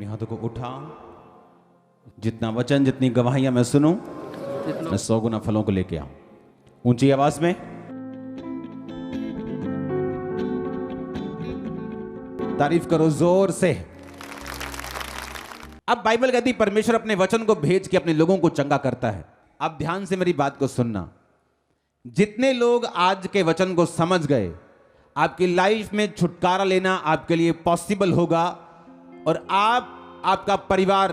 अपने हाथों को उठाओ। जितना वचन, जितनी गवाहियां मैं सुनूं, मैं 100 गुना फलों को लेके आऊं। ऊंची आवाज में तारीफ करो जोर से। अब बाइबल कहती परमेश्वर अपने वचन को भेज के अपने लोगों को चंगा करता है। अब ध्यान से मेरी बात को सुनना। जितने लोग आज के वचन को समझ गए, आपकी लाइफ में छुटकारा लेना आपके लिए पॉसिबल होगा और आप, आपका परिवार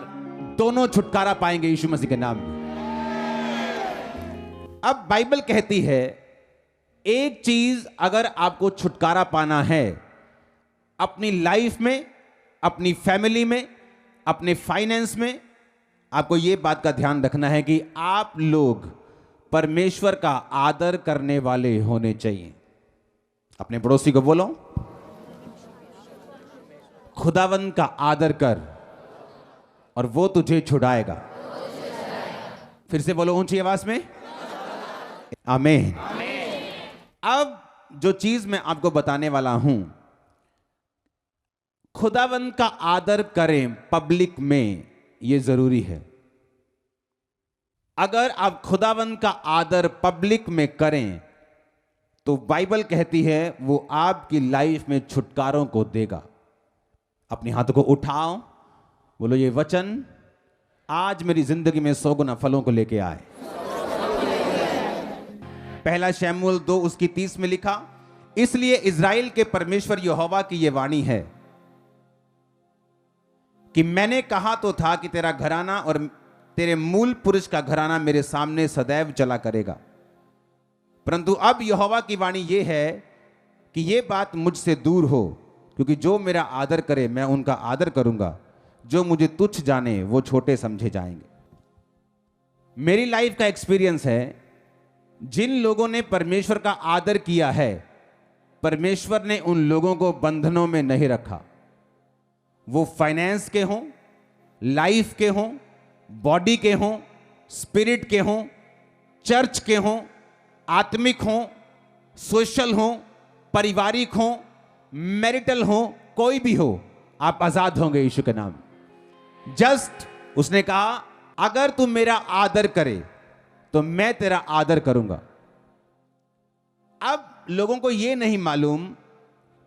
दोनों छुटकारा पाएंगे यीशु मसीह के नाम में। अब बाइबल कहती है एक चीज अगर आपको छुटकारा पाना है अपनी लाइफ में, अपनी फैमिली में, अपने फाइनेंस में, आपको यह बात का ध्यान रखना है कि आप लोग परमेश्वर का आदर करने वाले होने चाहिए। अपने पड़ोसी को बोलो, खुदावंद का आदर कर और वो तुझे छुड़ाएगा। फिर से बोलो ऊंची आवाज में, आमीन। अब जो चीज मैं आपको बताने वाला हूं, खुदावंद का आदर करें पब्लिक में, यह जरूरी है। अगर आप खुदावंद का आदर पब्लिक में करें तो बाइबल कहती है वो आपकी लाइफ में छुटकारों को देगा। अपने हाथों को उठाओ, बोलो ये वचन आज मेरी जिंदगी में 100 गुना फलों को लेके आए। पहला शमूएल 2 उसकी 30 में लिखा, इसलिए इज़राइल के परमेश्वर यहोवा की यह वाणी है कि मैंने कहा तो था कि तेरा घराना और तेरे मूल पुरुष का घराना मेरे सामने सदैव चला करेगा, परंतु अब यहोवा की वाणी यह है कि यह बात मुझसे दूर हो, क्योंकि जो मेरा आदर करे मैं उनका आदर करूंगा, जो मुझे तुच्छ जाने वो छोटे समझे जाएंगे। मेरी लाइफ का एक्सपीरियंस है, जिन लोगों ने परमेश्वर का आदर किया है, परमेश्वर ने उन लोगों को बंधनों में नहीं रखा। वो फाइनेंस के हों, लाइफ के हों, बॉडी के हों, स्पिरिट के हों, चर्च के हों, आत्मिक हों, सोशल हों, पारिवारिक हों, मैरिटल हों, कोई भी हो, आप आजाद होंगे यीशु के नाम। जस्ट उसने कहा अगर तू मेरा आदर करे तो मैं तेरा आदर करूंगा। अब लोगों को यह नहीं मालूम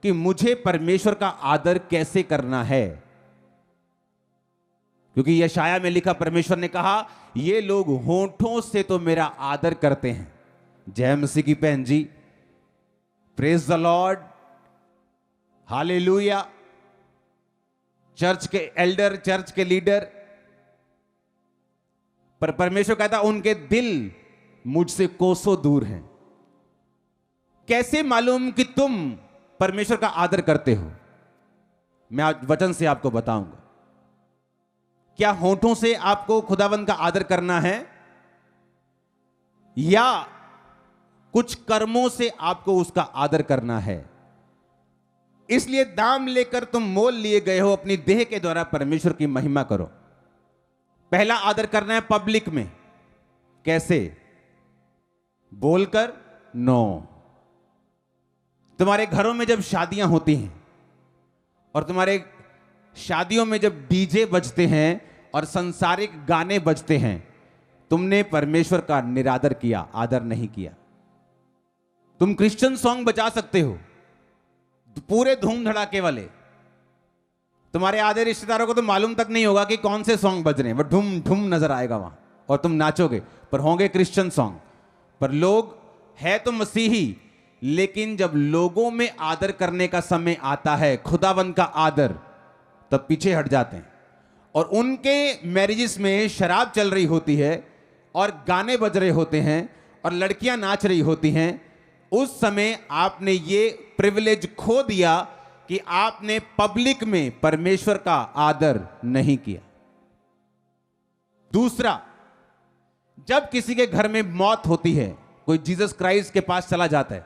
कि मुझे परमेश्वर का आदर कैसे करना है, क्योंकि यशाया में लिखा, परमेश्वर ने कहा ये लोग होठों से तो मेरा आदर करते हैं। जय मसीह की बहन जी, praise the lord, hallelujah. Church के एल्डर, चर्च के लीडर, पर परमेश्वर कहता उनके दिल मुझसे कोसों दूर हैं। कैसे मालूम कि तुम परमेश्वर का आदर करते हो? मैं आज वचन से आपको बताऊंगा। क्या होठों से आपको खुदावंद का आदर करना है या कुछ कर्मों से आपको उसका आदर करना है? इसलिए दाम लेकर तुम मोल लिए गए हो, अपनी देह के द्वारा परमेश्वर की महिमा करो। पहला आदर करना है पब्लिक में। कैसे? बोलकर? नो। तुम्हारे घरों में जब शादियां होती हैं और तुम्हारे शादियों में जब डीजे बजते हैं और सांसारिक गाने बजते हैं, तुमने परमेश्वर का निरादर किया, आदर नहीं किया। तुम क्रिश्चियन सॉन्ग बजा सकते हो पूरे धूम धड़ाके वाले, तुम्हारे आधे रिश्तेदारों को तो मालूम तक नहीं होगा कि कौन से सॉन्ग बज रहे हैं, वो ढूम ढूम नजर आएगा वहां और तुम नाचोगे, पर होंगे क्रिश्चियन सॉन्ग। पर लोग है तो मसीही, लेकिन जब लोगों में आदर करने का समय आता है, खुदावंद का आदर, तब पीछे हट जाते हैं। और उनके मैरिजेस में शराब चल रही होती है और गाने बज रहे होते हैं और लड़कियां नाच रही होती हैं। उस समय आपने ये प्रिविलेज खो दिया कि आपने पब्लिक में परमेश्वर का आदर नहीं किया। दूसरा, जब किसी के घर में मौत होती है, कोई जीसस क्राइस्ट के पास चला जाता है,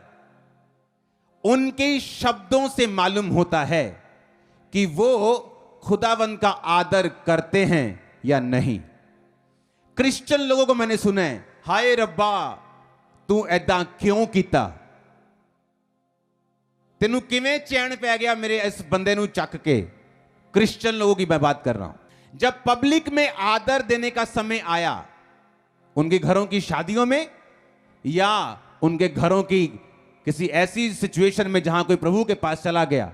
उनके शब्दों से मालूम होता है कि वो खुदावंद का आदर करते हैं या नहीं। क्रिश्चियन लोगों को मैंने सुना है, हाय रब्बा तू ऐदा क्यों कीता, तेनू किवें चैन पै गया मेरे इस बंदे नू चक के, क्रिश्चियन लोगों की मैं बात कर रहा हूं। जब पब्लिक में आदर देने का समय आया, उनके घरों की शादियों में या उनके घरों की किसी ऐसी सिचुएशन में जहां कोई प्रभु के पास चला गया,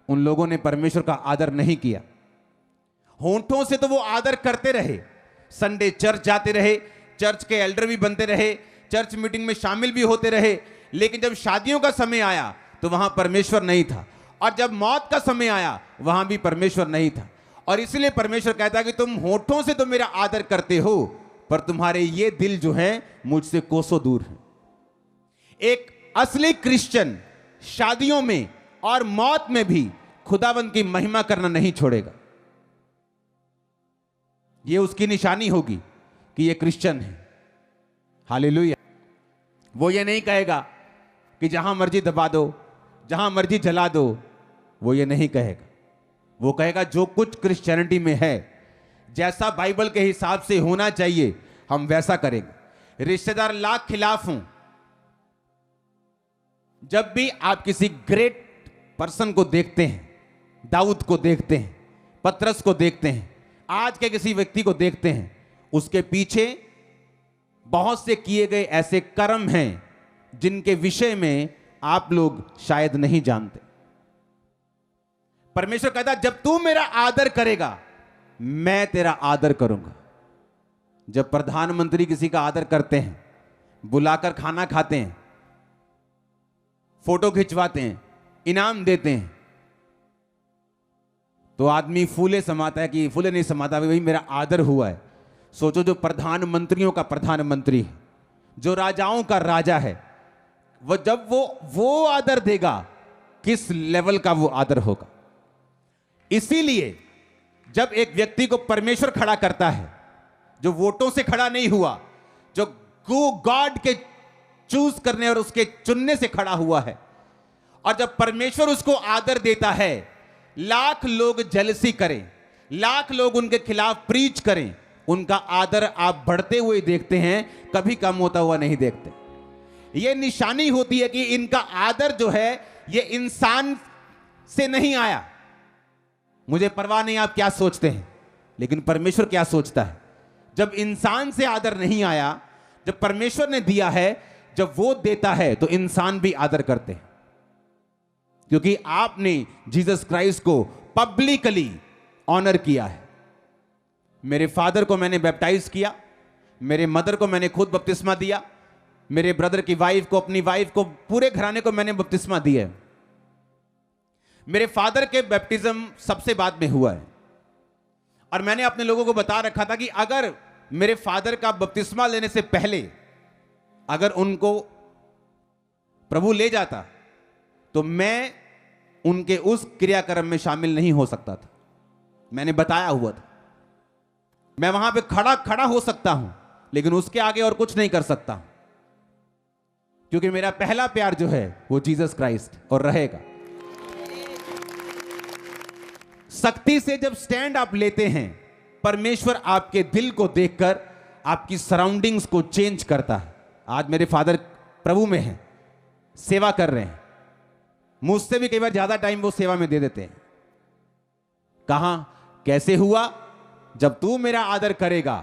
उन लोगों ने परमेश्वर का आदर नहीं किया। होंठों से तो वो आदर करते रहे, संडे चर्च जाते रहे, चर्च के एल्डर भी बनते रहे, चर्च मीटिंग में शामिल भी होते रहे, लेकिन जब शादियों का समय आया तो वहां परमेश्वर नहीं था, और जब मौत का समय आया वहां भी परमेश्वर नहीं था। और इसलिए परमेश्वर कहता है कि तुम होठों से तो मेरा आदर करते हो, पर तुम्हारे ये दिल जो है मुझसे कोसों दूर है। एक असली क्रिश्चियन शादियों में और मौत में भी खुदावंद की महिमा करना नहीं छोड़ेगा। यह उसकी निशानी होगी कि यह क्रिश्चियन है। हालेलुया। वो ये नहीं कहेगा कि जहां मर्जी दबा दो, जहां मर्जी जला दो, वो ये नहीं कहेगा। वो कहेगा जो कुछ क्रिश्चियनिटी में है, जैसा बाइबल के हिसाब से होना चाहिए, हम वैसा करेंगे। रिश्तेदार लाख खिलाफ हों, जब भी आप किसी ग्रेट पर्सन को देखते हैं, दाऊद को देखते हैं, पतरस को देखते हैं, आज के किसी व्यक्ति को देखते हैं, उसके पीछे बहुत से किए गए ऐसे कर्म हैं जिनके विषय में आप लोग शायद नहीं जानते। परमेश्वर कहता जब तू मेरा आदर करेगा, मैं तेरा आदर करूंगा। जब प्रधानमंत्री किसी का आदर करते हैं, बुलाकर खाना खाते हैं, फोटो खिंचवाते हैं, इनाम देते हैं, तो आदमी फूले समाता है कि फूले नहीं समाता, भाई मेरा आदर हुआ है। सोचो जो प्रधानमंत्रियों का प्रधानमंत्री है, जो राजाओं का राजा है, वो जब वो आदर देगा, किस लेवल का वो आदर होगा। इसीलिए जब एक व्यक्ति को परमेश्वर खड़ा करता है, जो वोटों से खड़ा नहीं हुआ, जो गॉड के चूज करने और उसके चुनने से खड़ा हुआ है, और जब परमेश्वर उसको आदर देता है, लाख लोग जेलसी करें, लाख लोग उनके खिलाफ प्रीच करें, उनका आदर आप बढ़ते हुए देखते हैं, कभी कम होता हुआ नहीं देखते। यह निशानी होती है कि इनका आदर जो है यह इंसान से नहीं आया। मुझे परवाह नहीं आप क्या सोचते हैं, लेकिन परमेश्वर क्या सोचता है। जब इंसान से आदर नहीं आया, जब परमेश्वर ने दिया है, जब वो देता है तो इंसान भी आदर करते हैं, क्योंकि आपने जीसस क्राइस्ट को पब्लिकली ऑनर किया है। मेरे फादर को मैंने बैप्टाइज किया, मेरे मदर को मैंने खुद बपतिस्मा दिया, मेरे ब्रदर की वाइफ को, अपनी वाइफ को, पूरे घराने को मैंने बपतिस्मा दिया है। मेरे फादर के बैप्टिज्म सबसे बाद में हुआ है, और मैंने अपने लोगों को बता रखा था कि अगर मेरे फादर का बपतिस्मा लेने से पहले अगर उनको प्रभु ले जाता तो मैं उनके उस क्रियाक्रम में शामिल नहीं हो सकता था। मैंने बताया हुआ था, मैं वहां पे खड़ा हो सकता हूं, लेकिन उसके आगे और कुछ नहीं कर सकता, क्योंकि मेरा पहला प्यार जो है वो जीसस क्राइस्ट और रहेगा। सख्ती से जब स्टैंड आप लेते हैं, परमेश्वर आपके दिल को देखकर आपकी सराउंडिंग्स को चेंज करता है। आज मेरे फादर प्रभु में हैं, सेवा कर रहे हैं, मुझसे भी कई बार ज्यादा टाइम वो सेवा में दे देते हैं। कहां कैसे हुआ? जब तू मेरा आदर करेगा,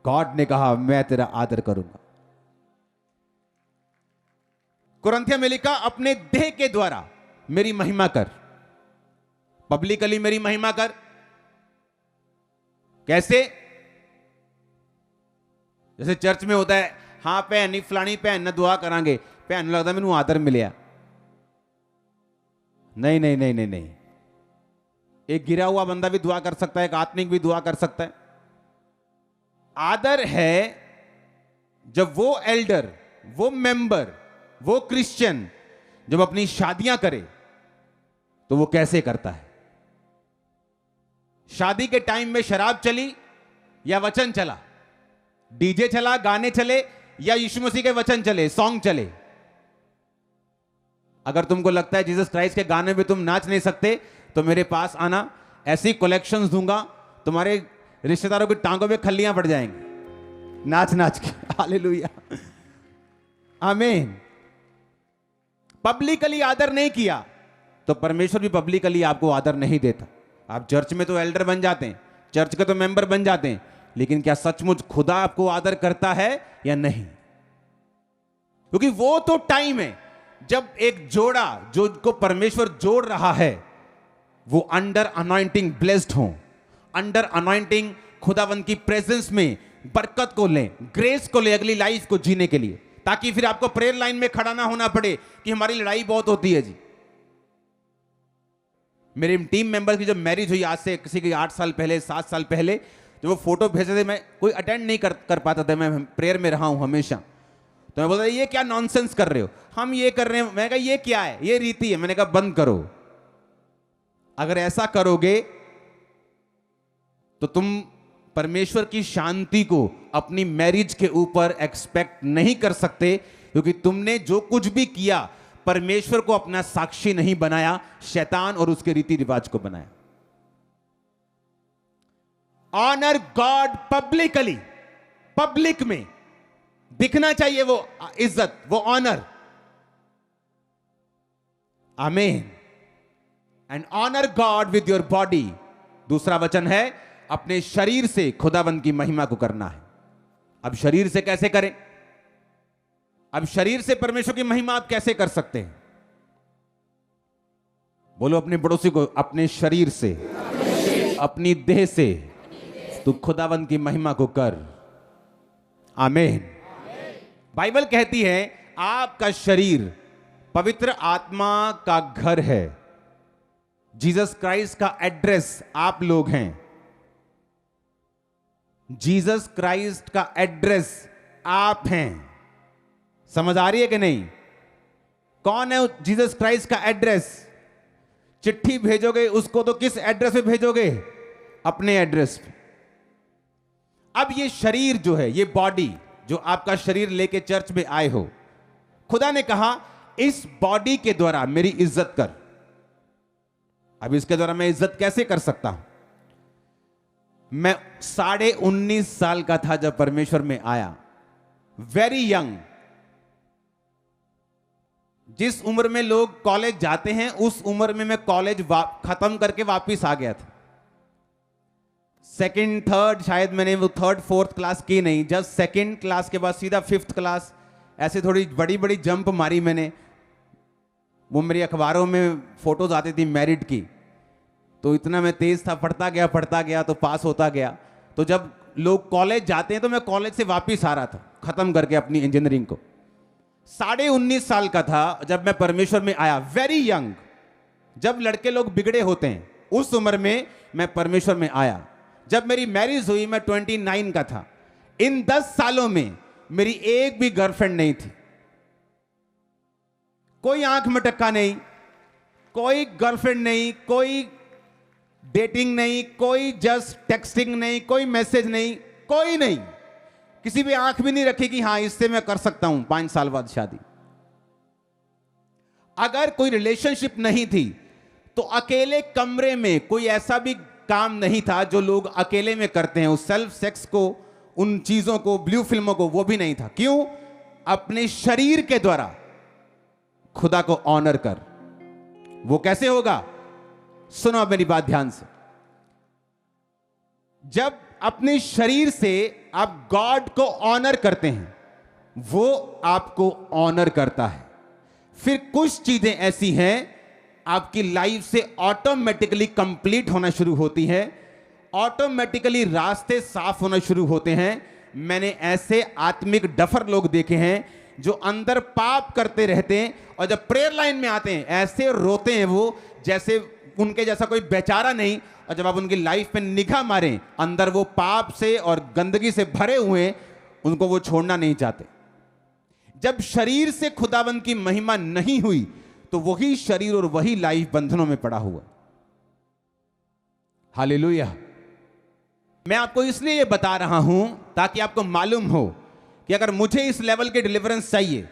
गॉड ने कहा मैं तेरा आदर करूंगा। कुरिन्थियों में लिखा अपने देह के द्वारा मेरी महिमा कर, पब्लिकली मेरी महिमा कर। कैसे? जैसे चर्च में होता है, हां भैन फलानी भैन ने दुआ करांगे, भैन लगता मैनू आदर मिलिया। नहीं नहीं नहीं नहीं नहीं, एक गिरा हुआ बंदा भी दुआ कर सकता है, एक आत्मिक भी दुआ कर सकता है। आदर है जब वो एल्डर, वो मेंबर, वो क्रिश्चियन जब अपनी शादियां करे तो वो कैसे करता है। शादी के टाइम में शराब चली या वचन चला, डीजे चला, गाने चले या यीशु मसीह के वचन चले, सॉन्ग चले। अगर तुमको लगता है जीसस क्राइस्ट के गाने में तुम नाच नहीं सकते तो मेरे पास आना, ऐसी कलेक्शंस दूंगा, तुम्हारे रिश्तेदारों की टांगों में खल्लियां पड़ जाएंगी नाच नाच के। हालेलुया, आमीन। पब्लिकली आदर नहीं किया तो परमेश्वर भी पब्लिकली आपको आदर नहीं देता। आप चर्च में तो एल्डर बन जाते हैं, चर्च के तो मेंबर बन जाते हैं, लेकिन क्या सचमुच खुदा आपको आदर करता है या नहीं? क्योंकि वो तो टाइम है जब एक जोड़ा जो को परमेश्वर जोड़ रहा है वो अंडर अनॉइंटिंग ब्लेस्ड हो, अंडर अनॉइंटिंग खुदावंत की प्रेजेंस में बरकत को लें, ग्रेस को ले अगली लाइफ को जीने के लिए, ताकि फिर आपको प्रेयर लाइन में खड़ा ना होना पड़े कि हमारी लड़ाई बहुत होती है जी। मेरे टीम मेंबर की जब मैरिज हुई आज से किसी की 8 साल पहले 7 साल पहले, जब वो फोटो भेजे थे मैं कोई अटेंड नहीं कर पाता था, मैं प्रेयर में रहा हूं हमेशा, तो मैं बोलता ये क्या नॉनसेंस कर रहे हो, हम ये कर रहे हैं। मैंने कहा ये क्या है, ये रीति है। मैंने कहा बंद करो, अगर ऐसा करोगे तो तुम परमेश्वर की शांति को अपनी मैरिज के ऊपर एक्सपेक्ट नहीं कर सकते, क्योंकि तुमने जो कुछ भी किया परमेश्वर को अपना साक्षी नहीं बनाया, शैतान और उसके रीति रिवाज को बनाया। ऑनर गॉड पब्लिकली, पब्लिक में दिखना चाहिए वो इज्जत, वो ऑनर। आमीन। And honour God with your body. दूसरा वचन है अपने शरीर से खुदावंत की महिमा को करना है। अब शरीर से कैसे करें? अब शरीर से परमेश्वर की महिमा आप कैसे कर सकते हैं? बोलो अपने पड़ोसी को, अपने शरीर से, अपनी देह से तू खुदावंत की महिमा को कर। आमीन। बाइबल कहती है आपका शरीर पवित्र आत्मा का घर है। जीसस क्राइस्ट का एड्रेस आप लोग हैं। जीसस क्राइस्ट का एड्रेस आप हैं। समझ आ रही है कि नहीं? कौन है जीसस क्राइस्ट का एड्रेस? चिट्ठी भेजोगे उसको तो किस एड्रेस पे भेजोगे? अपने एड्रेस पे। अब ये शरीर जो है, ये बॉडी जो आपका शरीर लेके चर्च में आए हो, खुदा ने कहा इस बॉडी के द्वारा मेरी इज्जत कर। अब इसके द्वारा मैं इज्जत कैसे कर सकता हूं? मैं 19.5 साल का था जब परमेश्वर में आया, वेरी यंग। जिस उम्र में लोग कॉलेज जाते हैं उस उम्र में मैं कॉलेज खत्म करके वापस आ गया था। सेकंड थर्ड, शायद मैंने वो थर्ड फोर्थ क्लास की नहीं, जस्ट सेकंड क्लास के बाद सीधा 5th क्लास, ऐसे थोड़ी बड़ी बड़ी जंप मारी मैंने। वो मेरी अखबारों में फोटोज आती थी मैरिड की, तो इतना मैं तेज था, पढ़ता गया तो पास होता गया। तो जब लोग कॉलेज जाते हैं तो मैं कॉलेज से वापस आ रहा था खत्म करके अपनी इंजीनियरिंग को। 19.5 साल का था जब मैं परमेश्वर में आया, वेरी यंग। जब लड़के लोग बिगड़े होते हैं उस उम्र में मैं परमेश्वर में आया। जब मेरी मैरिज हुई मैं 29 का था। इन 10 सालों में मेरी एक भी गर्लफ्रेंड नहीं थी, कोई आंख में टक्का नहीं, कोई गर्लफ्रेंड नहीं, कोई डेटिंग नहीं, कोई जस्ट टेक्सटिंग नहीं, कोई मैसेज नहीं, कोई नहीं। किसी भी आंख भी नहीं रखी कि हां इससे मैं कर सकता हूं 5 साल बाद शादी। अगर कोई रिलेशनशिप नहीं थी तो अकेले कमरे में कोई ऐसा भी काम नहीं था जो लोग अकेले में करते हैं, उस सेल्फ सेक्स को, उन चीजों को, ब्लू फिल्मों को, वो भी नहीं था। क्यों? अपने शरीर के द्वारा खुदा को ऑनर कर। वो कैसे होगा? सुनो अब मेरी बात ध्यान से। जब अपने शरीर से आप गॉड को ऑनर करते हैं, वो आपको ऑनर करता है। फिर कुछ चीजें ऐसी हैं आपकी लाइफ से ऑटोमेटिकली कंप्लीट होना शुरू होती है, ऑटोमेटिकली रास्ते साफ होना शुरू होते हैं। मैंने ऐसे आत्मिक डफर लोग देखे हैं जो अंदर पाप करते रहते हैं और जब प्रेयर लाइन में आते हैं ऐसे रोते हैं वो जैसे उनके जैसा कोई बेचारा नहीं, और जब आप उनकी लाइफ पे निगाह मारें अंदर वो पाप से और गंदगी से भरे हुए, उनको वो छोड़ना नहीं चाहते। जब शरीर से खुदावंद की महिमा नहीं हुई तो वही शरीर और वही लाइफ बंधनों में पड़ा हुआ। हालेलुया। मैं आपको इसलिए ये बता रहा हूं ताकि आपको मालूम हो कि अगर मुझे इस लेवल के डिलीवरेंस चाहिए,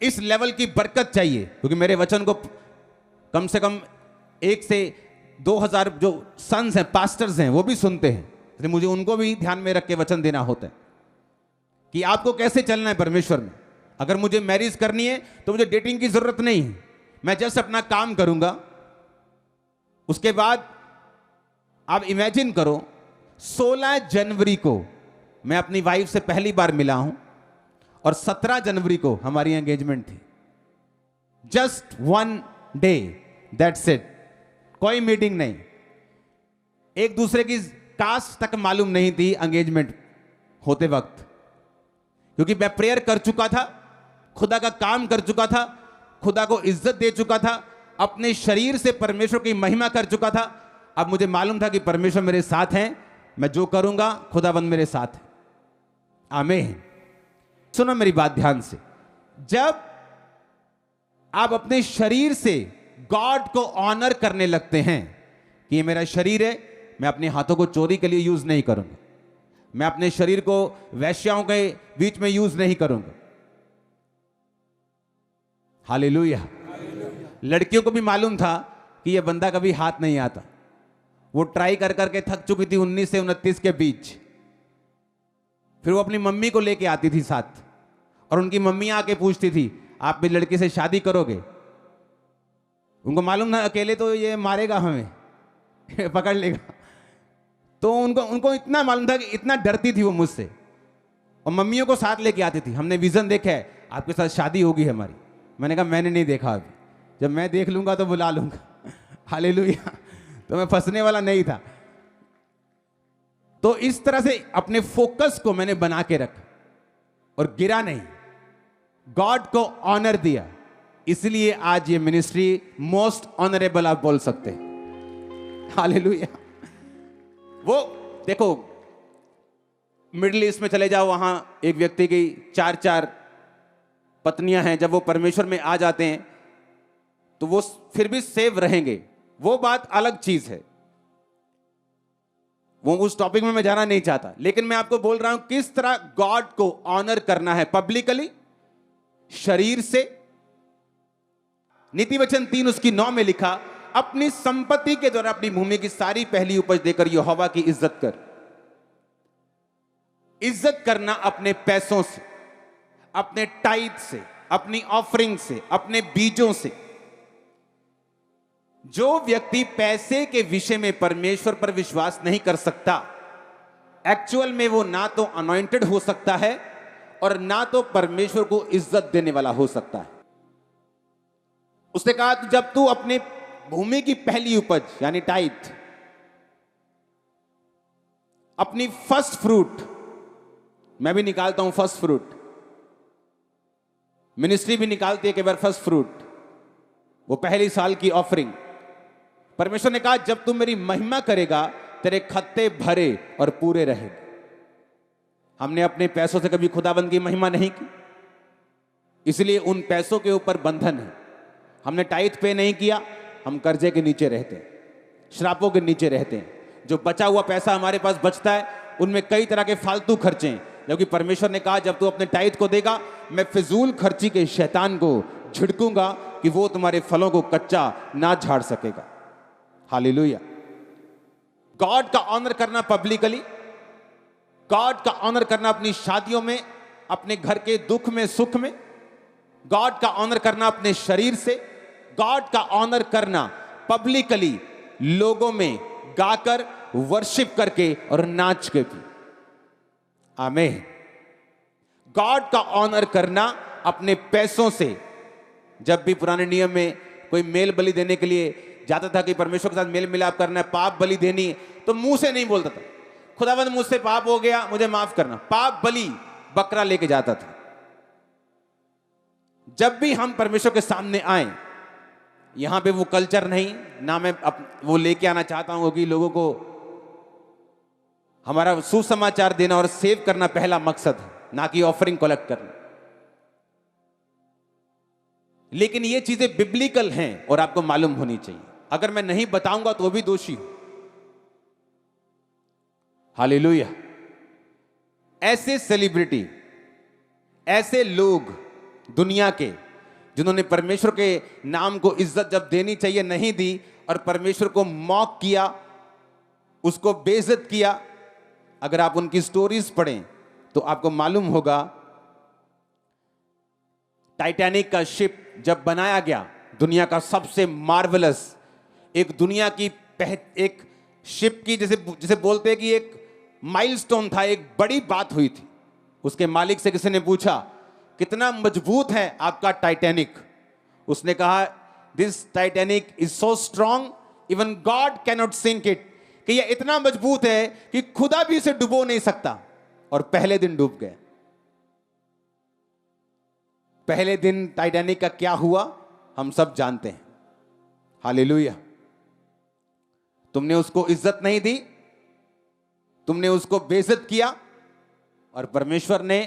इस लेवल की बरकत चाहिए, क्योंकि मेरे वचन को कम से कम 1 से 2000 जो सन्स हैं, पास्टर्स हैं, वो भी सुनते हैं, तो मुझे उनको भी ध्यान में रख के वचन देना होता है कि आपको कैसे चलना है परमेश्वर में। अगर मुझे मैरिज करनी है तो मुझे डेटिंग की जरूरत नहीं है, मैं जस्ट अपना काम करूंगा, उसके बाद आप इमेजिन करो, 16 जनवरी को मैं अपनी वाइफ से पहली बार मिला हूं और 17 जनवरी को हमारी एंगेजमेंट थी। Just 1 day, that's it. कोई मीटिंग नहीं, एक दूसरे की कास्ट तक मालूम नहीं थी एंगेजमेंट होते वक्त, क्योंकि मैं प्रेयर कर चुका था, खुदा का काम कर चुका था, खुदा को इज्जत दे चुका था, अपने शरीर से परमेश्वर की महिमा कर चुका था। अब मुझे मालूम था कि परमेश्वर मेरे साथ हैं, मैं जो करूंगा खुदाबंद मेरे साथ है। आमीन। सुनो मेरी बात ध्यान से, जब आप अपने शरीर से गॉड को ऑनर करने लगते हैं कि ये मेरा शरीर है, मैं अपने हाथों को चोरी के लिए यूज नहीं करूंगा, मैं अपने शरीर को वैश्याओं के बीच में यूज नहीं करूंगा। हालेलुया। लड़कियों को भी मालूम था कि ये बंदा कभी हाथ नहीं आता, वो ट्राई कर करके थक चुकी थी 19 से 29 के बीच। फिर वो अपनी मम्मी को लेके आती थी साथ, और उनकी मम्मी आके पूछती थी आप भी लड़की से शादी करोगे? उनको मालूम था अकेले तो ये मारेगा हमें पकड़ लेगा। तो उनको इतना मालूम था कि इतना डरती थी वो मुझसे, और मम्मियों को साथ लेके आती थी। हमने विजन देखा है, आपके साथ शादी होगी हमारी। मैंने कहा मैंने नहीं देखा अभी, जब मैं देख लूंगा तो बुला लूंगा। हालेलुया। तो मैं फंसने वाला नहीं था। तो इस तरह से अपने फोकस को मैंने बना के रखा और गिरा नहीं, गॉड को ऑनर दिया। इसलिए आज ये मिनिस्ट्री मोस्ट ऑनरेबल आप बोल सकते हैं। हालेलुया। वो देखो, मिडिल ईस्ट में चले जाओ, वहां एक व्यक्ति की 4-4 पत्नियां हैं। जब वो परमेश्वर में आ जाते हैं तो वो फिर भी सेव रहेंगे, वो बात अलग चीज है। वो उस टॉपिक में मैं जाना नहीं चाहता, लेकिन मैं आपको बोल रहा हूं किस तरह गॉड को ऑनर करना है पब्लिकली, शरीर से। नीति वचन 3 उसकी 9 में लिखा, अपनी संपत्ति के द्वारा अपनी भूमि की सारी पहली उपज देकर यहोवा की इज्जत कर। इज्जत करना अपने पैसों से, अपने टाइट से, अपनी ऑफरिंग से, अपने बीजों से। जो व्यक्ति पैसे के विषय में परमेश्वर पर विश्वास नहीं कर सकता, एक्चुअल में वो ना तो अनॉइंटेड हो सकता है और ना तो परमेश्वर को इज्जत देने वाला हो सकता है। उसने कहा जब तू अपने भूमि की पहली उपज यानी टाइट, अपनी फर्स्ट फ्रूट, मैं भी निकालता हूं फर्स्ट फ्रूट, मिनिस्ट्री भी निकालती है कई बार फर्स्ट फ्रूट, वो पहली साल की ऑफरिंग। परमेश्वर ने कहा जब तू मेरी महिमा करेगा तेरे खत्ते भरे और पूरे रहेंगे। हमने अपने पैसों से कभी खुदाबंद की महिमा नहीं की, इसलिए उन पैसों के ऊपर बंधन है। हमने टाइट पे नहीं किया, हम कर्जे के नीचे रहते हैं, श्रापों के नीचे रहते हैं। जो बचा हुआ पैसा हमारे पास बचता है उनमें कई तरह के फालतू खर्चे हैं, जबकि परमेश्वर ने कहा जब तू अपने टाइट को देगा मैं फिजूल खर्ची के शैतान को झिड़कूंगा कि वो तुम्हारे फलों को कच्चा ना झाड़ सकेगा। हालेलुया। गॉड का ऑनर करना पब्लिकली, गॉड का ऑनर करना अपनी शादियों में, अपने घर के दुख में सुख में, गॉड का ऑनर करना अपने शरीर से, गॉड का ऑनर करना पब्लिकली लोगों में गाकर, वर्शिप करके और नाच के भी। आमीन। गॉड का ऑनर करना अपने पैसों से। जब भी पुराने नियम में कोई मेल बलि देने के लिए जाता था कि परमेश्वर के साथ मेल मिलाप करना है, पाप बलि देनी है, तो मुंह से नहीं बोलता था खुदावंद मुझसे पाप हो गया मुझे माफ करना, पाप बलि बकरा लेके जाता था। जब भी हम परमेश्वर के सामने आए, यहां पे वो कल्चर नहीं, ना मैं वो लेके आना चाहता हूं कि लोगों को हमारा सुसमाचार देना और सेव करना पहला मकसद है, ना कि ऑफरिंग कलेक्ट करना। लेकिन ये चीजें बिब्लिकल हैं और आपको मालूम होनी चाहिए। अगर मैं नहीं बताऊंगा तो वो भी दोषी हूं। हालेलुया। ऐसे सेलिब्रिटी, ऐसे लोग दुनिया के जिन्होंने परमेश्वर के नाम को इज्जत जब देनी चाहिए नहीं दी और परमेश्वर को मॉक किया, उसको बेइज्जत किया। अगर आप उनकी स्टोरीज पढ़ें तो आपको मालूम होगा, टाइटैनिक का शिप जब बनाया गया, दुनिया का सबसे मार्वलस, एक दुनिया की एक शिप की जैसे जैसे बोलते हैं कि एक माइलस्टोन था, एक बड़ी बात हुई थी। उसके मालिक से किसी ने पूछा, कितना मजबूत है आपका टाइटैनिक? उसने कहा, this Titanic is so strong even God cannot sink it, कि यह इतना मजबूत है कि खुदा भी इसे डुबो नहीं सकता। और पहले दिन डूब गए। पहले दिन टाइटैनिक का क्या हुआ हम सब जानते हैं। हालेलुया। तुमने उसको इज्जत नहीं दी, तुमने उसको बेइज्जत किया, और परमेश्वर ने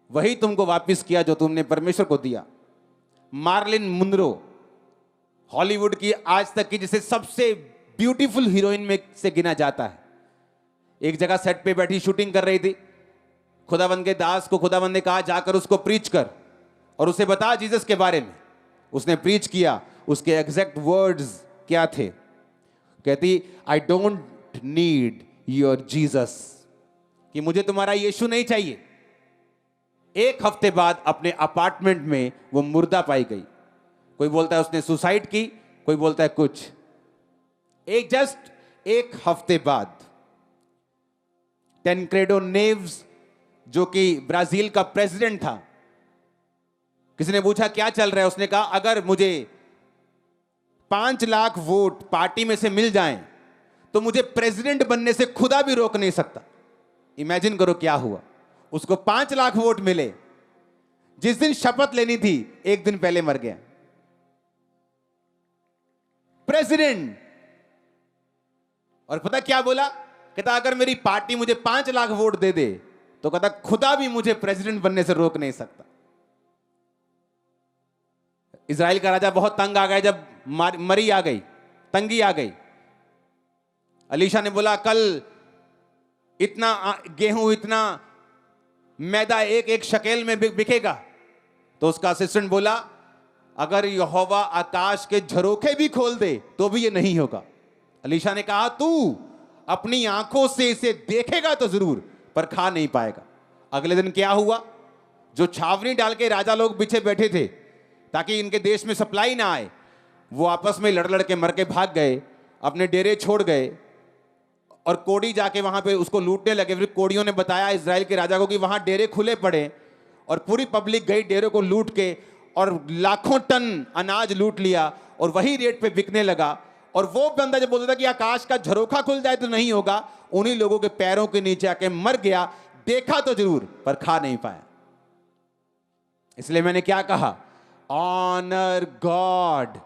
वही तुमको वापस किया जो तुमने परमेश्वर को दिया। मार्लिन मुनरो हॉलीवुड की आज तक की जिसे सबसे ब्यूटीफुल हीरोइन में से गिना जाता है, एक जगह सेट पे बैठी शूटिंग कर रही थी। खुदावंद के दास को खुदावंद ने कहा, जाकर उसको प्रीच कर और उसे बता जीसस के बारे में। उसने प्रीच किया। उसके एग्जैक्ट वर्ड्स क्या थे? कहती, I don't need your Jesus, कि मुझे तुम्हारा यीशु नहीं चाहिए। एक हफ्ते बाद अपने अपार्टमेंट में वो मुर्दा पाई गई। कोई बोलता है उसने सुसाइड की, कोई बोलता है कुछ। एक हफ्ते बाद टेनक्रेडो नेव्स, जो कि ब्राजील का प्रेसिडेंट था, किसी ने पूछा क्या चल रहा है? उसने कहा, अगर मुझे 5 लाख वोट पार्टी में से मिल जाएं तो मुझे प्रेसिडेंट बनने से खुदा भी रोक नहीं सकता। इमेजिन करो क्या हुआ। उसको 5 लाख वोट मिले। जिस दिन शपथ लेनी थी एक दिन पहले मर गया प्रेसिडेंट। और पता क्या बोला? कहता, अगर मेरी पार्टी मुझे 5 लाख वोट दे दे तो कहता खुदा भी मुझे प्रेसिडेंट बनने से रोक नहीं सकता। इजराइल का राजा बहुत तंग आ गया जब मरी आ गई, तंगी आ गई। अलीशा ने बोला, कल इतना गेहूं, इतना मैदा एक एक शकेल में बिकेगा। तो उसका असिस्टेंट बोला, अगर यहोवा आकाश के झरोखे भी खोल दे तो भी ये नहीं होगा। अलीशा ने कहा, तू अपनी आंखों से इसे देखेगा तो जरूर, पर खा नहीं पाएगा। अगले दिन क्या हुआ? जो छावनी डाल के राजा लोग पीछे बैठे थे ताकि इनके देश में सप्लाई ना आए, वो आपस में लड़ लड़ के मर के भाग गए, अपने डेरे छोड़ गए। और कोड़ी जाके वहां पे उसको लूटने लगे। फिर कोड़ियों ने बताया इजराइल के राजा को कि वहां डेरे खुले पड़े, और पूरी पब्लिक गई डेरे को लूट के, और लाखों टन अनाज लूट लिया और वही रेट पे बिकने लगा। और वो बंदा जब बोलता था कि आकाश का झरोखा खुल जाए तो नहीं होगा, उन्हीं लोगों के पैरों के नीचे आके मर गया। देखा तो जरूर पर खा नहीं पाया। इसलिए मैंने क्या कहा? Honour God.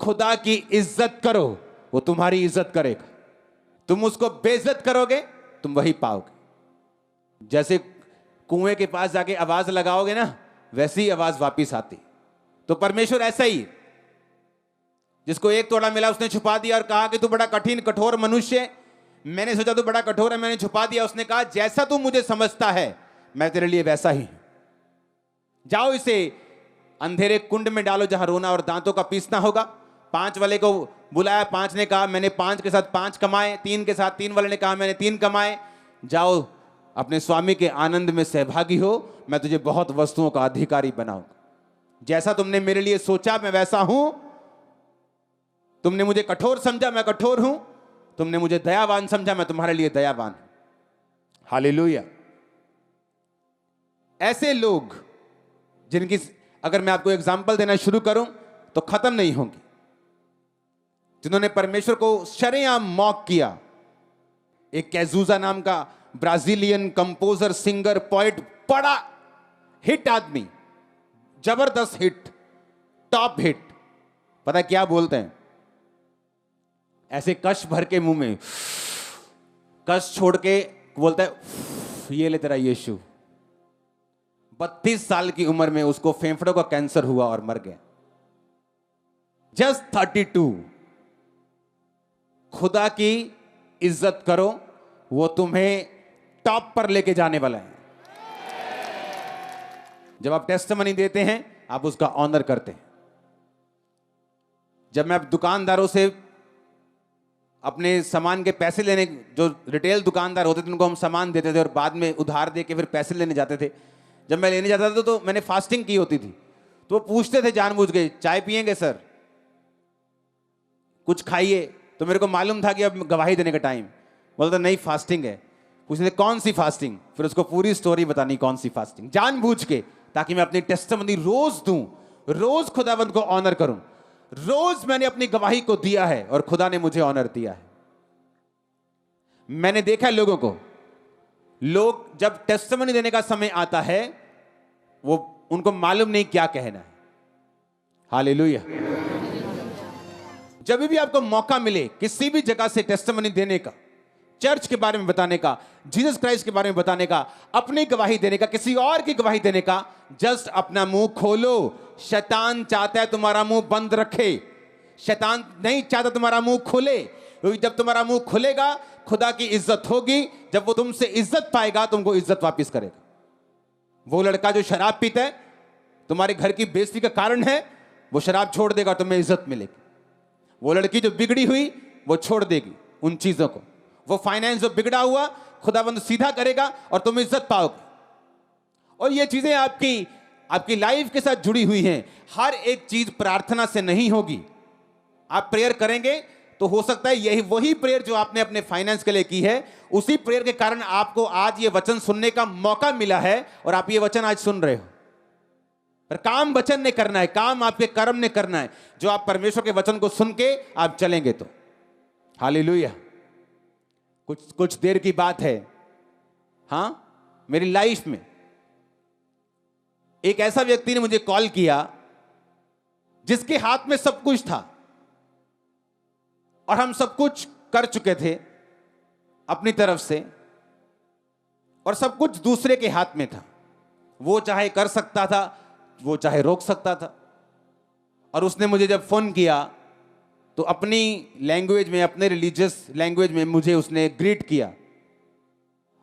खुदा की इज्जत करो, वो तुम्हारी इज्जत करेगा। तुम उसको बेइज्जत करोगे, तुम वही पाओगे। जैसे कुएं के पास जाके आवाज लगाओगे ना, वैसी ही आवाज वापिस आती। तो परमेश्वर ऐसा ही, जिसको एक तोड़ा मिला उसने छुपा दिया और कहा कि तू बड़ा कठिन कठोर मनुष्य, मैंने सोचा तू बड़ा कठोर है, मैंने छुपा दिया। उसने कहा, जैसा तू मुझे समझता है मैं तेरे लिए वैसा ही हूं। जाओ इसे अंधेरे कुंड में डालो जहां रोना और दांतों का पीसना होगा। 5 वाले को बुलाया, 5 ने कहा मैंने 5 के साथ 5 कमाए, 3 के साथ 3 वाले ने कहा मैंने 3 कमाए। जाओ अपने स्वामी के आनंद में सहभागी हो, मैं तुझे बहुत वस्तुओं का अधिकारी बनाऊंगा। जैसा तुमने मेरे लिए सोचा मैं वैसा हूं। तुमने मुझे कठोर समझा, मैं कठोर हूं। तुमने मुझे दयावान समझा, मैं तुम्हारे लिए दयावान हूं। हालेलुया। ऐसे लोग जिनकी अगर मैं आपको एग्जाम्पल देना शुरू करूं तो खत्म नहीं होंगे, जिन्होंने परमेश्वर को शरेआम मॉक किया। एक कैजूजा नाम का ब्राजीलियन कंपोजर, सिंगर, पोएट, बड़ा हिट आदमी, जबरदस्त हिट, टॉप हिट। पता क्या बोलते हैं? ऐसे कश भर के मुंह में कश छोड़ के बोलता है, ये ले तेरा यीशु। 32 साल की उम्र में उसको फेफड़ों का कैंसर हुआ और मर गया। जस्ट 32। खुदा की इज्जत करो, वो तुम्हें टॉप पर लेके जाने वाला है। जब आप टेस्टिमनी देते हैं आप उसका ऑनर करते हैं। जब मैं दुकानदारों से अपने सामान के पैसे लेने, जो रिटेल दुकानदार होते थे उनको हम सामान देते थे और बाद में उधार दे के फिर पैसे लेने जाते थे। जब मैं लेने जाता था तो मैंने फास्टिंग की होती थी, तो वो पूछते थे जानबूझ के, चाय पिएंगे सर, कुछ खाइए, तो मेरे को मालूम था कि अब गवाही देने का टाइम। बोलता नहीं फास्टिंग है। पूछने कौन सी फास्टिंग, फिर उसको पूरी स्टोरी बतानी कौन सी फास्टिंग, जानबूझ के, ताकि मैं अपनी टेस्टिमनी रोज दूं, रोज खुदावंद को ऑनर करूं। रोज मैंने अपनी गवाही को दिया है और खुदा ने मुझे ऑनर दिया है। मैंने देखा लोगों को, लोग जब टेस्टिमनी देने का समय आता है वो उनको मालूम नहीं क्या कहना है। हालेलुया। जब भी आपको मौका मिले किसी भी जगह से टेस्टिमनी देने का, चर्च के बारे में बताने का, जीसस क्राइस्ट के बारे में बताने का, अपनी गवाही देने का, किसी और की गवाही देने का, जस्ट अपना मुंह खोलो। शैतान चाहता है तुम्हारा मुंह बंद रखे, शैतान नहीं चाहता तुम्हारा मुंह खुले, क्योंकि जब तुम्हारा मुंह खुलेगा खुदा की इज्जत होगी। जब वो तुमसे इज्जत पाएगा तुमको इज्जत वापस करेगा। वो लड़का जो शराब पीता है तुम्हारे घर की बेइज्जती का कारण है, वो शराब छोड़ देगा, तुम्हें इज्जत मिलेगी। वो लड़की जो बिगड़ी हुई वो छोड़ देगी उन चीजों को। वो फाइनेंस जो बिगड़ा हुआ खुदाबंद सीधा करेगा और तुम इज्जत पाओगे। और ये चीजें आपकी लाइफ के साथ जुड़ी हुई हैं। हर एक चीज प्रार्थना से नहीं होगी। आप प्रेयर करेंगे तो हो सकता है यही वही प्रेयर जो आपने अपने फाइनेंस के लिए की है, उसी प्रेयर के कारण आपको आज ये वचन सुनने का मौका मिला है और आप ये वचन आज सुन रहे हो। पर काम वचन ने करना है, काम आपके कर्म ने करना है, जो आप परमेश्वर के वचन को सुन के आप चलेंगे तो। हालेलुया। कुछ देर की बात है, हां, मेरी लाइफ में एक ऐसा व्यक्ति ने मुझे कॉल किया जिसके हाथ में सब कुछ था और हम सब कुछ कर चुके थे अपनी तरफ से, और सब कुछ दूसरे के हाथ में था। वो चाहे कर सकता था, वो चाहे रोक सकता था। और उसने मुझे जब फोन किया तो अपनी लैंग्वेज में, अपने रिलीजियस लैंग्वेज में मुझे उसने ग्रीट किया।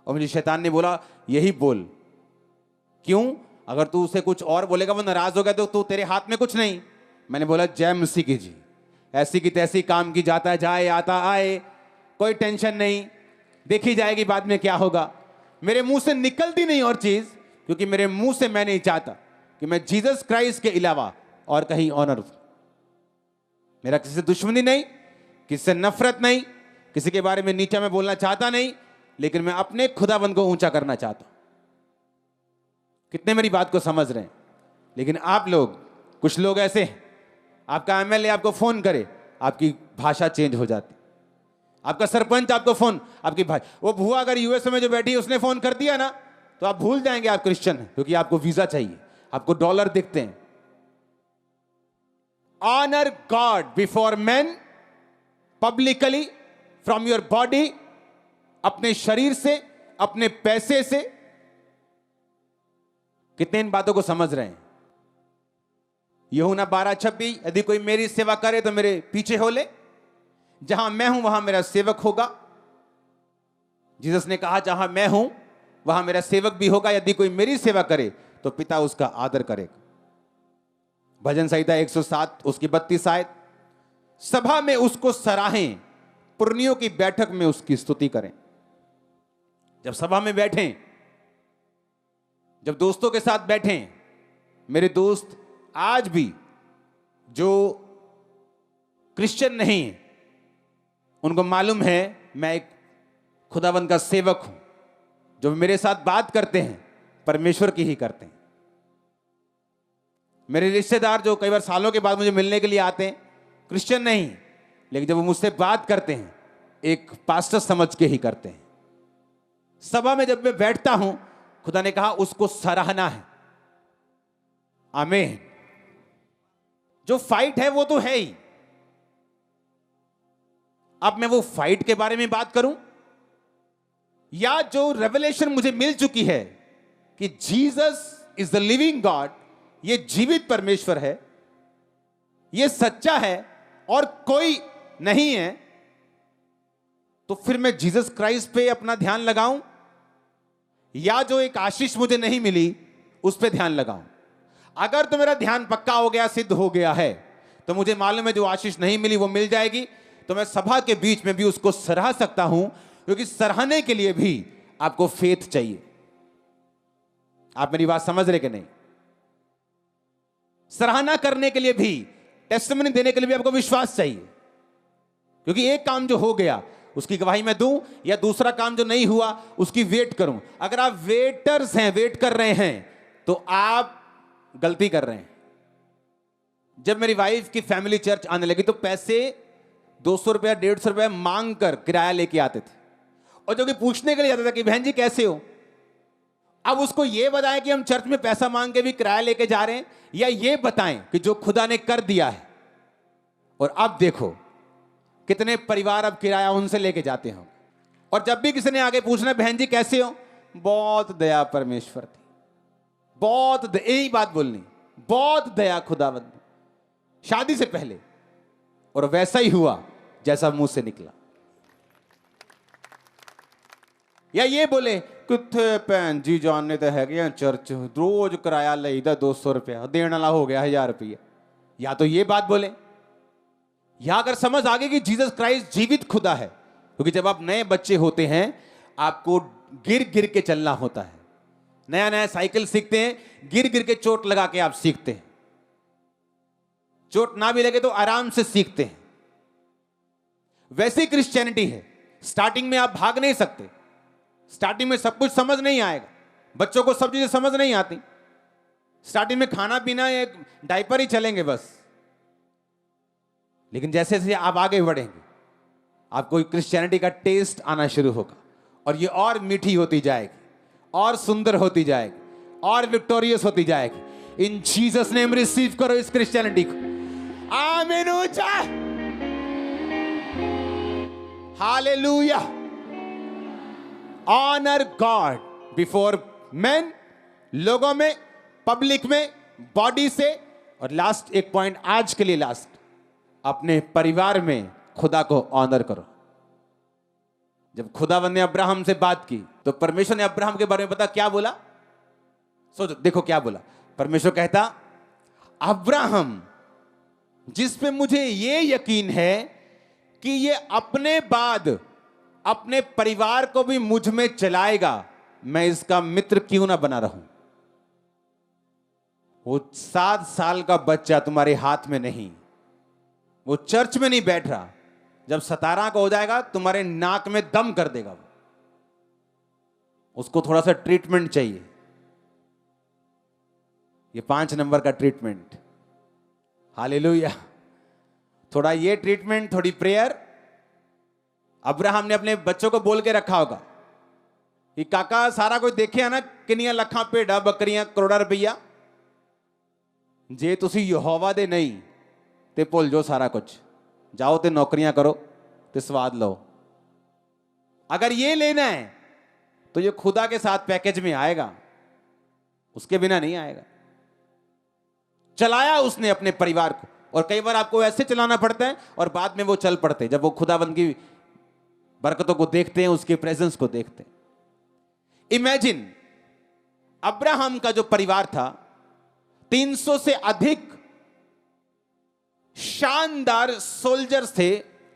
और मुझे शैतान ने बोला यही बोल। क्यों? अगर तू उसे कुछ और बोलेगा वो नाराज हो गया तो तू, तेरे हाथ में कुछ नहीं। मैंने बोला जय मसीह की जी, ऐसी की तैसी काम की, जाता जाए आता आए, कोई टेंशन नहीं, देखी जाएगी बाद में क्या होगा। मेरे मुंह से निकलती नहीं और चीज, क्योंकि मेरे मुंह से मैं नहीं चाहता कि मैं जीसस क्राइस्ट के अलावा और कहीं ऑनर। मेरा किसी से दुश्मनी नहीं, किसी से नफरत नहीं, किसी के बारे में नीचा मैं बोलना चाहता नहीं, लेकिन मैं अपने खुदाबंद को ऊंचा करना चाहता हूं। कितने मेरी बात को समझ रहे हैं? लेकिन आप लोग, कुछ लोग ऐसे हैं, आपका एमएलए आपको फोन करे, आपकी भाषा चेंज हो जाती। आपका सरपंच आपको फोन, आपकी भाषा, वो भुआ अगर यूएसए में जो बैठी है उसने फोन कर दिया ना, तो आप भूल जाएंगे आप क्रिश्चियन हैं, क्योंकि आपको वीजा चाहिए, आपको डॉलर दिखते हैं। Honour God before man publicly from your body, अपने शरीर से, अपने पैसे से। कितने इन बातों को समझ रहे हैं? यूहन्ना 12:26, यदि कोई मेरी सेवा करे तो मेरे पीछे हो ले, जहां मैं हूं वहां मेरा सेवक होगा। जीसस ने कहा जहां मैं हूं वहां मेरा सेवक भी होगा। यदि कोई मेरी सेवा करे तो पिता उसका आदर करेगा। भजन संहिता 107 उसकी 32 आयत। सभा में उसको सराहें, पुरनियों की बैठक में उसकी स्तुति करें। जब सभा में बैठें, जब दोस्तों के साथ बैठें, मेरे दोस्त आज भी जो क्रिश्चियन नहीं है उनको मालूम है मैं एक खुदावंद का सेवक हूं। जो मेरे साथ बात करते हैं परमेश्वर की ही करते हैं। मेरे रिश्तेदार जो कई बार सालों के बाद मुझे मिलने के लिए आते हैं, क्रिश्चियन नहीं, लेकिन जब वो मुझसे बात करते हैं एक पास्टर समझ के ही करते हैं। सभा में जब मैं बैठता हूं, खुदा ने कहा उसको सराहना है। आमीन। जो फाइट है वो तो है ही। अब मैं वो फाइट के बारे में बात करूं, या जो रेवलेशन मुझे मिल चुकी है कि Jesus is the living God, ये जीवित परमेश्वर है, ये सच्चा है और कोई नहीं है, तो फिर मैं जीसस क्राइस्ट पे अपना ध्यान लगाऊं, या जो एक आशीष मुझे नहीं मिली उस पे ध्यान लगाऊं। अगर तो मेरा ध्यान पक्का हो गया, सिद्ध हो गया है, तो मुझे मालूम है जो आशीष नहीं मिली वो मिल जाएगी, तो मैं सभा के बीच में भी उसको सराह सकता हूं, क्योंकि सराहने के लिए भी आपको फेथ चाहिए। आप मेरी बात समझ रहे कि नहीं? सराहना करने के लिए भी, टेस्टिमनी देने के लिए भी आपको विश्वास चाहिए। क्योंकि एक काम जो हो गया उसकी गवाही मैं दूं, या दूसरा काम जो नहीं हुआ उसकी वेट करूं। अगर आप वेटर्स हैं, वेट कर रहे हैं, तो आप गलती कर रहे हैं। जब मेरी वाइफ की फैमिली चर्च आने लगी तो पैसे 200 रुपया 150 रुपया मांग कर किराया लेके आते थे, और जो कि पूछने के लिए जाता था कि बहन जी कैसे हो। अब उसको यह बताएं कि हम चर्च में पैसा मांग के भी किराया लेके जा रहे हैं, या ये बताएं कि जो खुदा ने कर दिया है। और अब देखो कितने परिवार अब किराया उनसे लेके जाते हैं। और जब भी किसी ने आगे पूछना बहन जी कैसे हो, बहुत दया परमेश्वर थी, बहुत यही बात बोलनी, बहुत दया खुदावंद शादी से पहले। और वैसा ही हुआ जैसा मुंह से निकला। या ये बोले किथे भैन जी जानने तो है चर्च रोज किराया लेदा 200 रुपया, देने वाला हो गया 1000 रुपया। या तो ये बात बोले, या अगर समझ आ गई कि जीसस क्राइस्ट जीवित खुदा है। क्योंकि जब आप नए बच्चे होते हैं आपको गिर गिर के चलना होता है। नया नया साइकिल सीखते हैं, गिर गिर के चोट लगा के आप सीखते हैं। चोट ना भी लगे तो आराम से सीखते हैं। वैसी क्रिश्चियनिटी है। स्टार्टिंग में आप भाग नहीं सकते, स्टार्टिंग में सब कुछ समझ नहीं आएगा। बच्चों को सब चीजें समझ नहीं आती। स्टार्टिंग में खाना पीना एक डायपर ही चलेंगे बस। लेकिन जैसे जैसे आप आगे बढ़ेंगे आपको क्रिश्चियनिटी का टेस्ट आना शुरू होगा, और ये और मीठी होती जाएगी, और सुंदर होती जाएगी, और विक्टोरियस होती जाएगी। इन जीसस नेम रिसीव करो इस क्रिश्चियनिटी को। आमीन। ऊंचा hallelujah. Honour God before man, लोगों में, पब्लिक में, बॉडी से। और लास्ट एक पॉइंट आज के लिए लास्ट, अपने परिवार में खुदा को ऑनर करो। जब खुदावंद ने अब्राहम से बात की तो परमेश्वर ने अब्राहम के बारे में पता क्या बोला? सोचो, देखो क्या बोला। परमेश्वर कहता अब्राहम जिस पे मुझे ये यकीन है कि ये अपने बाद अपने परिवार को भी मुझ में चलाएगा, मैं इसका मित्र क्यों ना बना रहूं। वो 7 साल का बच्चा तुम्हारे हाथ में नहीं, वो चर्च में नहीं बैठ रहा, जब 17 का हो जाएगा तुम्हारे नाक में दम कर देगा वो। उसको थोड़ा सा ट्रीटमेंट चाहिए, ये 5 नंबर का ट्रीटमेंट। हालेलुया। थोड़ा ये ट्रीटमेंट, थोड़ी प्रेयर। अब्राहम ने अपने बच्चों को बोल के रखा होगा कि काका सारा कुछ देखे है ना, किनियां लखां भेड़ा बकरियां करोड़ा रुपया, जे तुसी यहोवा दे नहीं ते भुल जाओ सारा कुछ, जाओ ते नौकरियां करो ते स्वाद लो। अगर ये लेना है तो ये खुदा के साथ पैकेज में आएगा, उसके बिना नहीं आएगा। चलाया उसने अपने परिवार को, और कई बार आपको ऐसे चलाना पड़ता है और बाद में वो चल पड़ते, जब वो खुदाबंद की बरकतों को देखते हैं, उसके प्रेजेंस को देखते हैं। इमेजिन अब्राहम का जो परिवार था 300 से अधिक शानदार सोल्जर्स थे।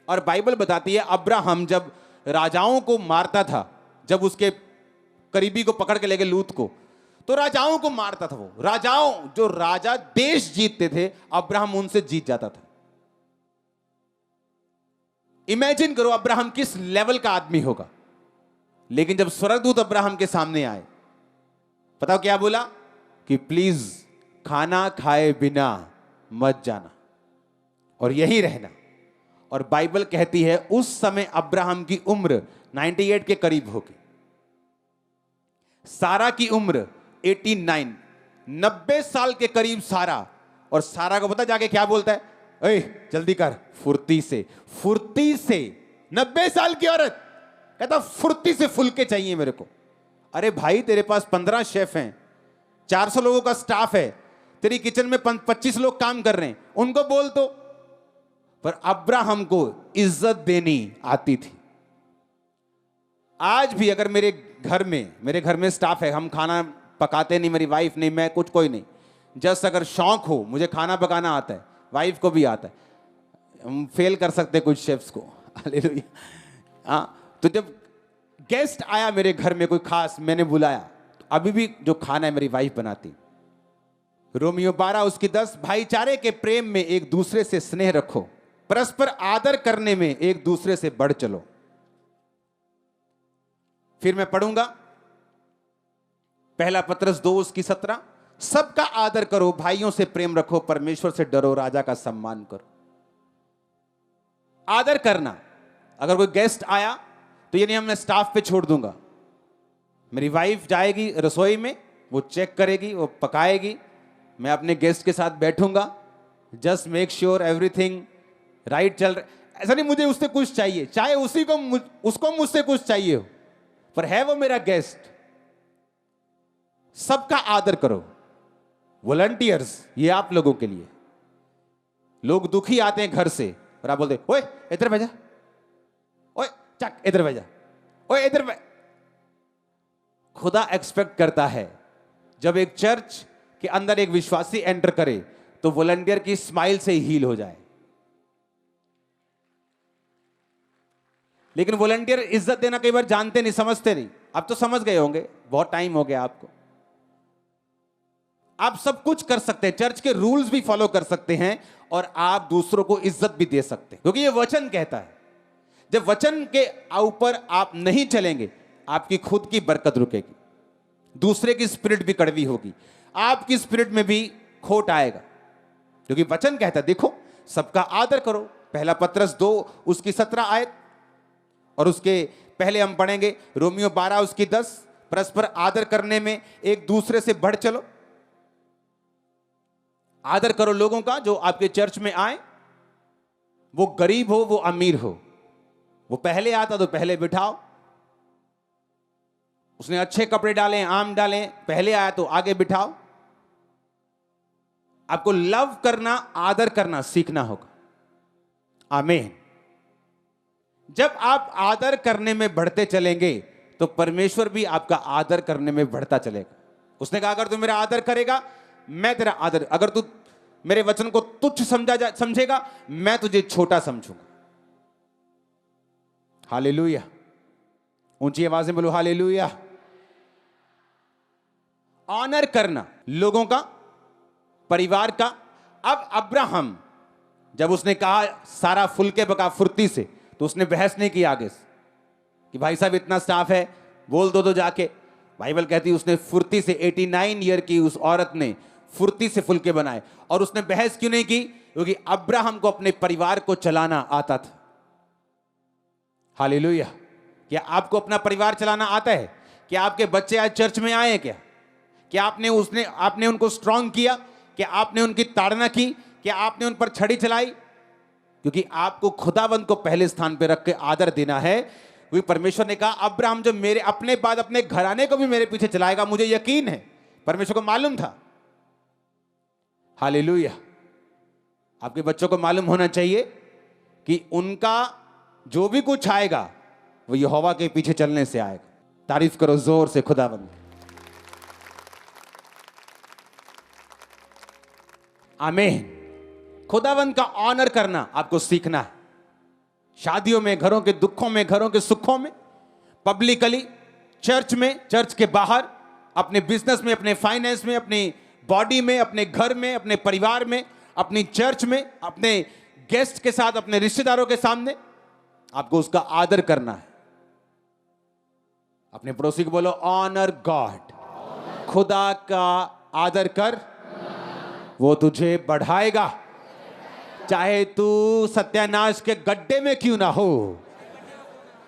और बाइबल बताती है अब्राहम जब राजाओं को मारता था, जब उसके करीबी को पकड़ के ले गए लूत को, तो राजाओं को मारता था। वो राजाओं, जो राजा देश जीतते थे, अब्राहम उनसे जीत जाता था। इमेजिन करो अब्राहम किस लेवल का आदमी होगा। लेकिन जब स्वर्गदूत अब्राहम के सामने आए, पता क्या बोला? कि प्लीज खाना खाए बिना मत जाना और यही रहना। और बाइबल कहती है उस समय अब्राहम की उम्र 98 के करीब होगी, सारा की उम्र 89, 90 साल के करीब सारा। और सारा को पता जाके क्या बोलता है? ए जल्दी कर, फुर्ती से, फुर्ती से। 90 साल की औरत कहता फुर्ती से फुलके चाहिए मेरे को। अरे भाई तेरे पास 15 शेफ हैं, 400 लोगों का स्टाफ है, तेरी किचन में 25 लोग काम कर रहे हैं, उनको बोल तो। पर अब्राहम को इज्जत देनी आती थी। आज भी अगर मेरे घर में स्टाफ है, हम खाना पकाते नहीं, मेरी वाइफ नहीं, मैं कुछ कोई नहीं, जस्ट अगर शौक हो, मुझे खाना पकाना आता है, वाइफ को भी आता है, हम फेल कर सकते कुछ शेफ्स को। हालेलुया। हाँ, तो जब गेस्ट आया मेरे घर में कोई खास, मैंने बुलाया, तो अभी भी जो खाना है मेरी वाइफ बनाती। रोमियो 12 उसकी 10, भाईचारे के प्रेम में एक दूसरे से स्नेह रखो, परस्पर आदर करने में एक दूसरे से बढ़ चलो। फिर मैं पढ़ूंगा, पहला पत्रस 2:17, सबका आदर करो, भाइयों से प्रेम रखो, परमेश्वर से डरो, राजा का सम्मान करो। आदर करना, अगर कोई गेस्ट आया तो ये नहीं मैं स्टाफ पे छोड़ दूंगा। मेरी वाइफ जाएगी रसोई में, वो चेक करेगी, वो पकाएगी, मैं अपने गेस्ट के साथ बैठूंगा, just make sure everything right चल रहा। ऐसा नहीं मुझे उससे कुछ चाहिए, चाहे उसको मुझसे कुछ चाहिए हो, पर है वो मेरा गेस्ट। सबका आदर करो। वॉलंटियर्स, ये आप लोगों के लिए। लोग दुखी आते हैं घर से और आप बोलते ओए इधर भेजा, ओए चक इधर भेजा, ओए इधर। खुदा एक्सपेक्ट करता है जब एक चर्च के अंदर एक विश्वासी एंटर करे तो वॉलंटियर की स्माइल से ही हील हो जाए। लेकिन वॉलंटियर इज्जत देना कई बार जानते नहीं, समझते नहीं। अब तो समझ गए होंगे, बहुत टाइम हो गया आपको। आप सब कुछ कर सकते हैं, चर्च के रूल्स भी फॉलो कर सकते हैं और आप दूसरों को इज्जत भी दे सकते हैं, क्योंकि ये वचन कहता है। जब वचन के ऊपर आप नहीं चलेंगे, आपकी खुद की बरकत रुकेगी, दूसरे की स्पिरिट भी कड़वी होगी, आपकी स्पिरिट में भी खोट आएगा। क्योंकि वचन कहता है, देखो सबका आदर करो, पहला पत्रस 2:17 आयत, और उसके पहले हम पढ़ेंगे रोमियो 12:10, परस्पर आदर करने में एक दूसरे से बढ़ चलो। आदर करो लोगों का जो आपके चर्च में आए, वो गरीब हो वो अमीर हो, वो पहले आता तो पहले बिठाओ, उसने अच्छे कपड़े डाले आम डाले, पहले आया तो आगे बिठाओ। आपको लव करना, आदर करना सीखना होगा। आमीन। जब आप आदर करने में बढ़ते चलेंगे तो परमेश्वर भी आपका आदर करने में बढ़ता चलेगा। उसने कहा अगर तू मेरा आदर करेगा मैं तेरा आदर, अगर तू मेरे वचन को तुच्छ समझेगा मैं तुझे छोटा समझूंगा। हालेलुया। ऊंची आवाज में बोलो हालेलुया। ऑनर करना लोगों का, परिवार का। अब अब्राहम जब उसने कहा सारा फुलके पका फुर्ती से, तो उसने बहस नहीं की आगे से कि भाई साहब इतना स्टाफ है, बोल दो तो जाके। बाइबल कहती है उसने फुर्ती से, 89 ईयर की उस औरत ने फुर्ती से फुलके बनाए। और उसने बहस क्यों नहीं की? क्योंकि अब्राहम को अपने परिवार को चलाना आता था। हालेलुया। क्या आपको अपना परिवार चलाना आता है? क्या आपके बच्चे आज चर्च में आए? क्या आपने उनको स्ट्रांग किया? क्या आपने उनकी ताड़ना की? क्या आपने उन पर छड़ी चलाई? क्योंकि आपको खुदावंद को पहले स्थान पर रख के आदर देना है। क्योंकि परमेश्वर ने कहा अब्राहम जो मेरे अपने बाद अपने घराने को भी मेरे पीछे चलाएगा, मुझे यकीन है। परमेश्वर को मालूम था। हालेलुया। आपके बच्चों को मालूम होना चाहिए कि उनका जो भी कुछ आएगा वो यहोवा के पीछे चलने से आएगा। तारीफ करो जोर से खुदावंद। आमीन। खुदावंद का ऑनर करना आपको सीखना है। शादियों में, घरों के दुखों में, घरों के सुखों में, पब्लिकली, चर्च में, चर्च के बाहर, अपने बिजनेस में, अपने फाइनेंस में, अपनी बॉडी में, अपने घर में, अपने परिवार में, अपनी चर्च में, अपने गेस्ट के साथ, अपने रिश्तेदारों के सामने आपको उसका आदर करना है। अपने पड़ोसी को बोलो ऑनर गॉड। खुदा का आदर कर, वो तुझे बढ़ाएगा। चाहे तू सत्यानाश के गड्ढे में क्यों ना हो,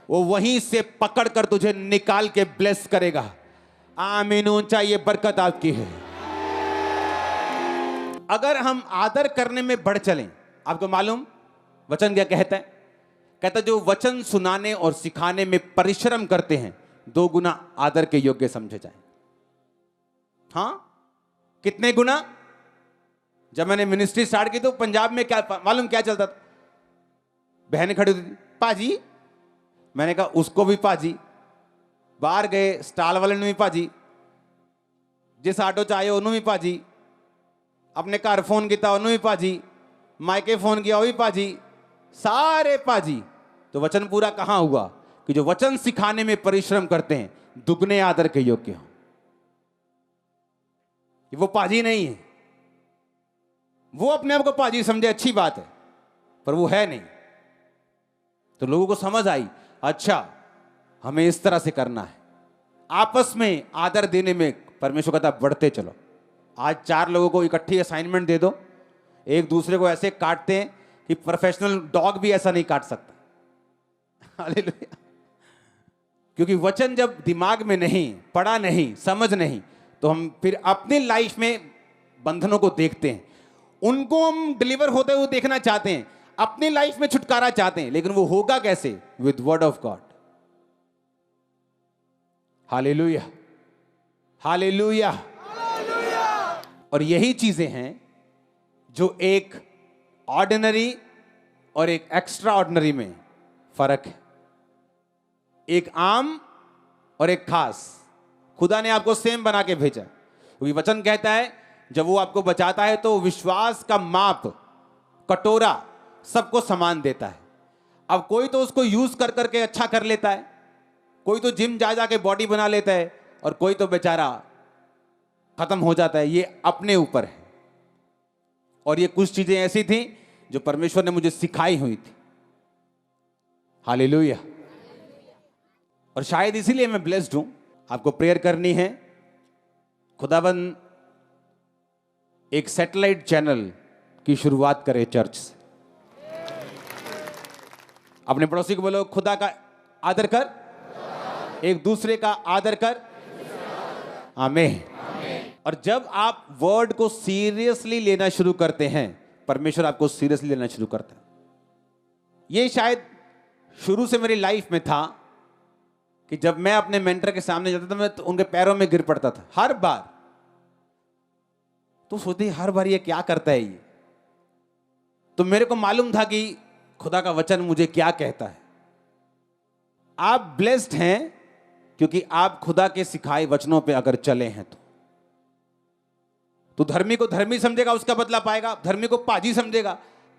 वो वहीं से पकड़कर तुझे निकाल के ब्लेस करेगा। आमीन। ऊंचा ये बरकत आपकी है। अगर हम आदर करने में बढ़ चलें, आपको मालूम वचन क्या कहता है? कहता जो वचन सुनाने और सिखाने में परिश्रम करते हैं 2 गुना आदर के योग्य समझे जाएं। हां, कितने गुना? जब मैंने मिनिस्ट्री स्टार्ट की तो पंजाब में क्या मालूम क्या चलता था? बहनें खड़ी होती थी, पाजी। मैंने कहा उसको भी पाजी। बाहर गए स्टाल वाले ने भी पाजी, जिस आटो च आए उन्होंने भी पाजी, अपने घर फोन किया उन्होंने भी पाजी, मायके फोन किया वो भी पाजी, सारे पाजी। तो वचन पूरा कहां हुआ? कि जो वचन सिखाने में परिश्रम करते हैं दुगने आदर के योग्य हो। वो पाजी नहीं है, वो अपने आप को पाजी समझे, अच्छी बात है, पर वो है नहीं। तो लोगों को समझ आई, अच्छा हमें इस तरह से करना है। आपस में आदर देने में परमेश्वर कहता बढ़ते चलो। आज 4 लोगों को इकट्ठी असाइनमेंट दे दो, एक दूसरे को ऐसे काटते हैं कि प्रोफेशनल डॉग भी ऐसा नहीं काट सकता। हालेलुया। क्योंकि वचन जब दिमाग में नहीं, पढ़ा नहीं, समझ नहीं, तो हम फिर अपनी लाइफ में बंधनों को देखते हैं, उनको हम डिलीवर होते हुए देखना चाहते हैं, अपनी लाइफ में छुटकारा चाहते हैं, लेकिन वो होगा कैसे? With word of God. Hallelujah, hallelujah. और यही चीजें हैं जो एक ऑर्डिनरी और एक एक्स्ट्रा ऑर्डिनरी में फर्क है, एक आम और एक खास। खुदा ने आपको सेम बना के भेजा, क्योंकि वचन कहता है जब वो आपको बचाता है तो विश्वास का माप, कटोरा सबको समान देता है। अब कोई तो उसको यूज कर करके अच्छा कर लेता है, कोई तो जिम जा के बॉडी बना लेता है, और कोई तो बेचारा खत्म हो जाता है। ये अपने ऊपर है। और ये कुछ चीजें ऐसी थी जो परमेश्वर ने मुझे सिखाई हुई थी। हालेलुया। और शायद इसीलिए मैं ब्लेस्ड हूं। आपको प्रेयर करनी है, खुदाबंद एक सैटेलाइट चैनल की शुरुआत करे चर्च से। अपने पड़ोसी को बोलो, खुदा का आदर कर, एक दूसरे का आदर कर। आमीन। और जब आप वर्ड को सीरियसली लेना शुरू करते हैं, परमेश्वर आपको सीरियसली लेना शुरू करता है। ये शायद शुरू से मेरी लाइफ में था कि जब मैं अपने मेंटर के सामने जाता था, मैं तो उनके पैरों में गिर पड़ता था हर बार। तो सोचते हर बार ये क्या करता है ये। तो मेरे को मालूम था कि खुदा का वचन मुझे क्या कहता है। आप ब्लेस्ड हैं क्योंकि आप खुदा के सिखाए वचनों पे अगर चले हैं तो धर्मी को धर्मी समझेगा, उसका बदला पाएगा। धर्मी को पाजी समझेगा,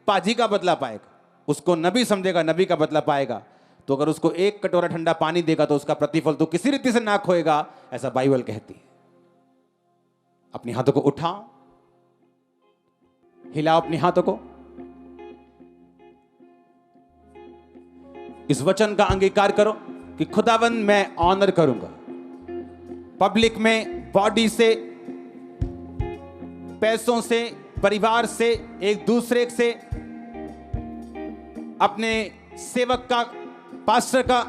पाजी का बदला पाएगा। उसको नबी समझेगा, नबी का बदला पाएगा। तो अगर उसको एक कटोरा ठंडा पानी देगा तो उसका प्रतिफल तो किसी रीति से ना खोएगा, ऐसा बाइबल कहती है। अपने हाथों को उठाओ, हिलाओ अपने हाथों को। इस वचन का अंगीकार करो कि खुदावंद मैं ऑनर करूंगा पब्लिक में, बॉडी से, पैसों से, परिवार से, एक दूसरे से, अपने सेवक का, पास्टर का,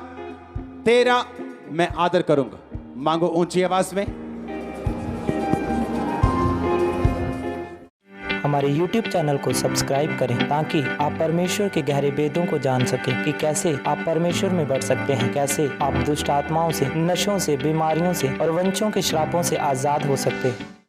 तेरा मैं आदर करूंगा। मांगो ऊंची आवाज में। हमारे YouTube चैनल को सब्सक्राइब करें ताकि आप परमेश्वर के गहरे वेदों को जान सकें कि कैसे आप परमेश्वर में बढ़ सकते हैं, कैसे आप दुष्ट आत्माओं से, नशों से, बीमारियों से और वंशों के श्रापों से आजाद हो सकते हैं।